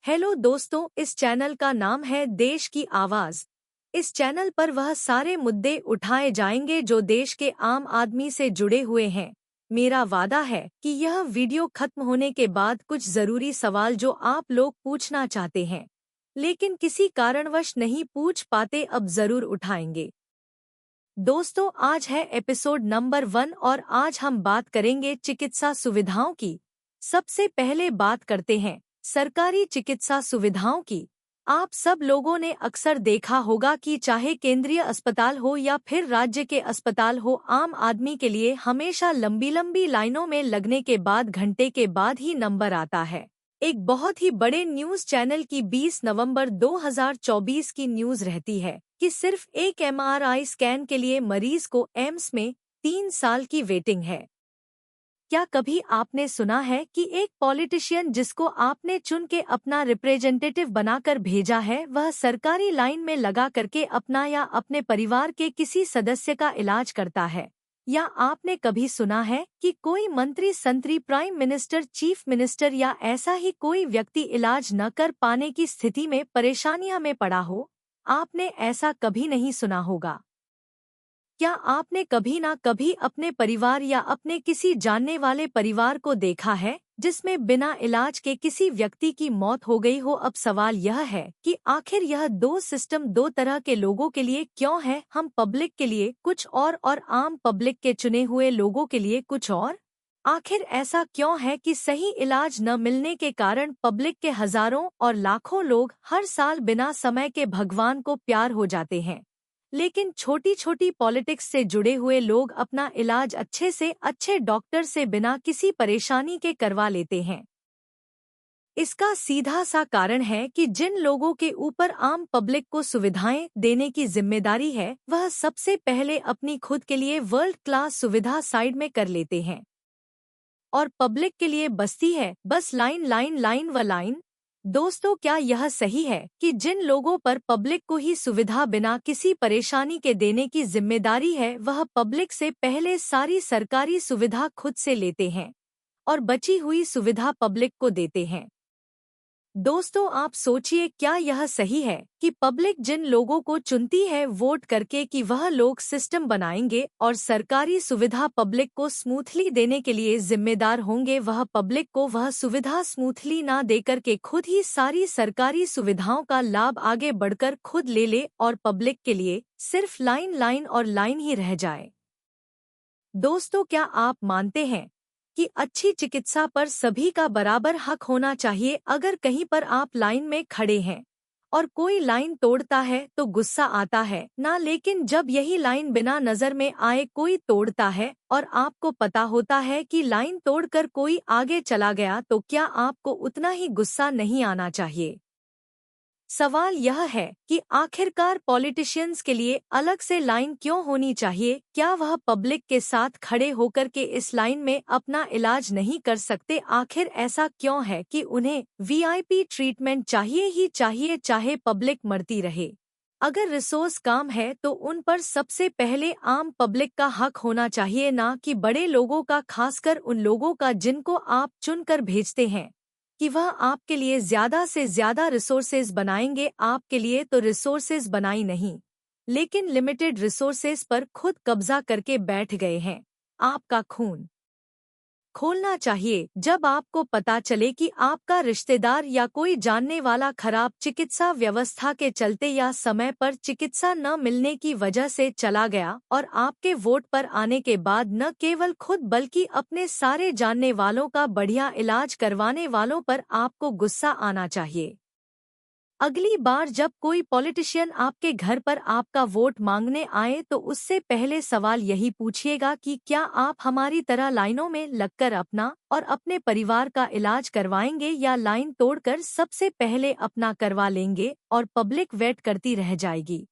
Hello दोस्तों, इस channel का नाम है देश की आवाज। इस चैनल पर वह सारे मुद्दे उठाए जाएंगे जो देश के आम आदमी से जुड़े हुए हैं। मेरा वादा है कि यह वीडियो खत्म होने के बाद कुछ जरूरी सवाल जो आप लोग पूछना चाहते हैं लेकिन किसी कारणवश नहीं पूछ पाते, अब जरूर उठाएंगे। दोस्तों, आज है एपिसोड नंबर 1 और आज हम बात करेंगे चिकित्सा सुविधाओं की। सबसे पहले बात करते हैं सरकारी चिकित्सा सुविधाओं की। आप सब लोगों ने अक्सर देखा होगा कि चाहे केंद्रीय अस्पताल हो या फिर राज्य के अस्पताल हो, आम आदमी के लिए हमेशा लंबी लंबी लाइनों में लगने के बाद घंटे के बाद ही नंबर आता है। एक बहुत ही बड़े न्यूज चैनल की 20 नवंबर 2024 की न्यूज रहती है कि सिर्फ एक MRI स्कैन के लिए मरीज को एम्स में 3 साल की वेटिंग है। क्या कभी आपने सुना है कि एक पॉलिटिशियन जिसको आपने चुन के अपना रिप्रेजेंटेटिव बनाकर भेजा है, वह सरकारी लाइन में लगा करके अपना या अपने परिवार के किसी सदस्य का इलाज करता है? या आपने कभी सुना है कि कोई मंत्री, संतरी, प्राइम मिनिस्टर, चीफ मिनिस्टर या ऐसा ही कोई व्यक्ति इलाज न कर पाने की स्थिति में परेशानियां में पड़ा हो? आपने ऐसा कभी नहीं सुना होगा। क्या आपने कभी ना कभी अपने परिवार या अपने किसी जानने वाले परिवार को देखा है जिसमें बिना इलाज के किसी व्यक्ति की मौत हो गई हो? अब सवाल यह है कि आखिर यह दो सिस्टम दो तरह के लोगों के लिए क्यों है? हम पब्लिक के लिए कुछ और आम पब्लिक के चुने हुए लोगों के लिए कुछ और। आखिर ऐसा क्यों है कि सही इलाज न मिलने के कारण पब्लिक के हजारों और लाखों लोग हर साल बिना समय के भगवान को प्यार हो जाते हैं, लेकिन छोटी छोटी पॉलिटिक्स से जुड़े हुए लोग अपना इलाज अच्छे से अच्छे डॉक्टर से बिना किसी परेशानी के करवा लेते हैं? इसका सीधा सा कारण है कि जिन लोगों के ऊपर आम पब्लिक को सुविधाएं देने की जिम्मेदारी है, वह सबसे पहले अपनी खुद के लिए वर्ल्ड क्लास सुविधा साइड में कर लेते हैं और पब्लिक के लिए बसती है बस लाइन लाइन लाइन व लाइन। दोस्तों, क्या यह सही है कि जिन लोगों पर पब्लिक को ही सुविधा बिना किसी परेशानी के देने की जिम्मेदारी है, वह पब्लिक से पहले सारी सरकारी सुविधा खुद से लेते हैं और बची हुई सुविधा पब्लिक को देते हैं? दोस्तों, आप सोचिए, क्या यह सही है कि पब्लिक जिन लोगों को चुनती है वोट करके कि वह लोग सिस्टम बनाएंगे और सरकारी सुविधा पब्लिक को स्मूथली देने के लिए जिम्मेदार होंगे, वह पब्लिक को वह सुविधा स्मूथली ना देकर के खुद ही सारी सरकारी सुविधाओं का लाभ आगे बढ़कर खुद ले ले और पब्लिक के लिए सिर्फ लाइन लाइन और लाइन ही रह जाए? दोस्तों, क्या आप मानते हैं कि अच्छी चिकित्सा पर सभी का बराबर हक होना चाहिए? अगर कहीं पर आप लाइन में खड़े हैं और कोई लाइन तोड़ता है तो गुस्सा आता है ना, लेकिन जब यही लाइन बिना नजर में आए कोई तोड़ता है और आपको पता होता है कि लाइन तोड़कर कोई आगे चला गया, तो क्या आपको उतना ही गुस्सा नहीं आना चाहिए? सवाल यह है कि आखिरकार पॉलिटिशियंस के लिए अलग से लाइन क्यों होनी चाहिए? क्या वह पब्लिक के साथ खड़े होकर के इस लाइन में अपना इलाज नहीं कर सकते? आखिर ऐसा क्यों है कि उन्हें VIP ट्रीटमेंट चाहिए ही चाहिए, चाहे पब्लिक मरती रहे? अगर रिसोर्स काम है तो उन पर सबसे पहले आम पब्लिक का हक होना चाहिए, ना कि बड़े लोगों का, खासकर उन लोगों का जिनको आप चुनकर भेजते हैं कि वह आपके लिए ज्यादा से ज्यादा रिसोर्सेज बनाएंगे। आपके लिए तो रिसोर्सेज बनाई नहीं, लेकिन लिमिटेड रिसोर्सेज पर खुद कब्जा करके बैठ गए हैं। आपका खून खोलना चाहिए जब आपको पता चले कि आपका रिश्तेदार या कोई जानने वाला खराब चिकित्सा व्यवस्था के चलते या समय पर चिकित्सा न मिलने की वजह से चला गया और आपके वोट पर आने के बाद न केवल खुद बल्कि अपने सारे जानने वालों का बढ़िया इलाज करवाने वालों पर आपको गुस्सा आना चाहिए। अगली बार जब कोई पॉलिटिशियन आपके घर पर आपका वोट मांगने आए तो उससे पहले सवाल यही पूछिएगा कि क्या आप हमारी तरह लाइनों में लगकर अपना और अपने परिवार का इलाज करवाएंगे या लाइन तोड़कर सबसे पहले अपना करवा लेंगे और पब्लिक वेट करती रह जाएगी।